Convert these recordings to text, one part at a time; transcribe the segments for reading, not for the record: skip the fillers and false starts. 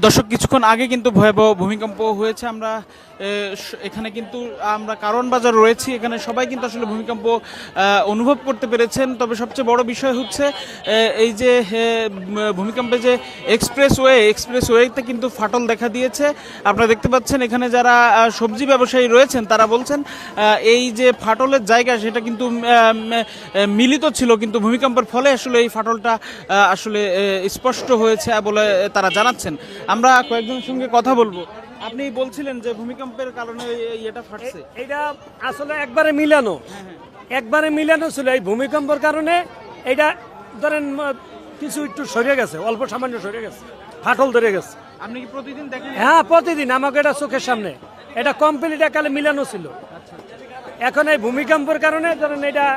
দর্শক কিছুক্ষণ আগে কিন্তু ভয়াবহ ভূমিকম্প হয়েছে। আমরা এখানে কিন্তু আমরা কারণ বাজার রয়েছি, এখানে সবাই কিন্তু আসলে ভূমিকম্প অনুভব করতে পেরেছেন। তবে সবচেয়ে বড় বিষয় হচ্ছে এই যে ভূমিকম্পে যে এক্সপ্রেসওয়েতে কিন্তু ফাটল দেখা দিয়েছে। আপনারা দেখতে পাচ্ছেন এখানে যারা সবজি ব্যবসায়ী রয়েছেন তারা বলছেন এই যে ফাটলের জায়গা সেটা কিন্তু মিলিত ছিল, কিন্তু ভূমিকম্পের ফলে আসলে এই ফাটলটা আসলে স্পষ্ট হয়েছে বলে তারা জানাচ্ছেন। আমরা কয়েকজনের সঙ্গে কথা বলবো। আপনি বলছিলেন যে ভূমিকম্পের কারণে এটা ফাটছে। এটা আসলে একবারে মিলানো ছিল। এই ভূমিকম্পের কারণে এটা ধরেন কিছু একটু সরে গেছে, অল্প সামান্য সরে গেছে, ফাটল ধরে গেছে। আপনি কি প্রতিদিন দেখেন? হ্যাঁ, প্রতিদিন আমাকে এটা চোখের সামনে এটা কমপ্লিট একালে মিলানো ছিল। এখন এই ভূমিকম্পের কারণে ধরেন এটা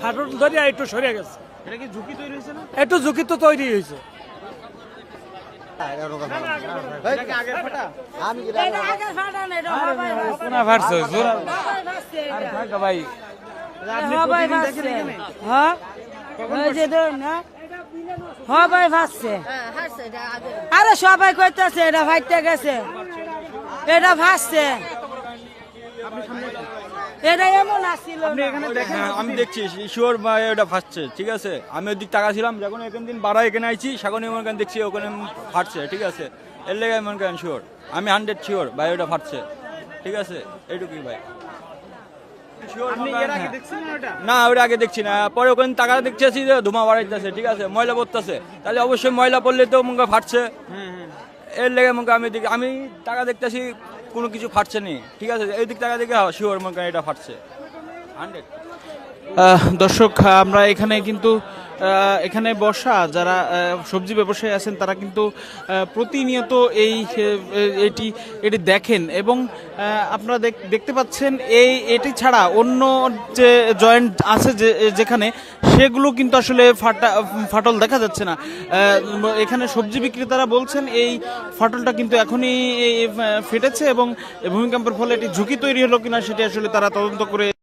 ফাটল ধরে একটু সরে গেছে। এটা কি ঝুঁকি তৈরি হয়েছে না? একটু ঝুঁকি তো তৈরি হয়েছে। আরে সবাই কইতেছে এটা ভাইতে গেছে, এটা ভাসছে, এটা এমন আসছিল না। হ্যাঁ, আমি দেখছি শিওর ওটা ফাটছে। ঠিক আছে, আমি ওই দিক তাকাছিলাম, যখন এখান দিন বাড়া এখানে আইছি সেখানে মনে করেন দেখছি ওখানে ফাটছে। ঠিক আছে, এর লেগে মনে করেন শিওর, আমি 100 শিওর ভাই ওটা ফাটছে। ঠিক আছে, এইটুকুই ভাই। না, ওটা আগে দেখছি না, পরে ওখানে টাকা দেখতেছি যে ধুমা বাড়াইতেছে। ঠিক আছে, ময়লা পড়তেছে, তাহলে অবশ্যই ময়লা পড়লে তো মনে ফাটছে। এর লেগে মনে আমি টাকা দেখতেছি কোনো কিছু ফাটছে নি। ঠিক আছে, এই দিক টাকা দেখে শিওর মনে এটা ফাটছে 100। দর্শক আমরা এখানে কিন্তু এখানে বসা যারা সবজি ব্যবসায়ী আছেন তারা কিন্তু প্রতিনিয়ত এটি দেখেন এবং আপনারা দেখতে পাচ্ছেন এটি ছাড়া অন্য যে জয়েন্ট আছে যেখানে সেগুলো কিন্তু আসলে ফাটল দেখা যাচ্ছে না। এখানে সবজি বিক্রেতারা বলছেন এই ফাটলটা কিন্তু এখনই ফেটেছে এবং ভূমিকম্পের ফলে এটি ঝুঁকি তৈরি হলো কিনা সেটি আসলে তারা তদন্ত করে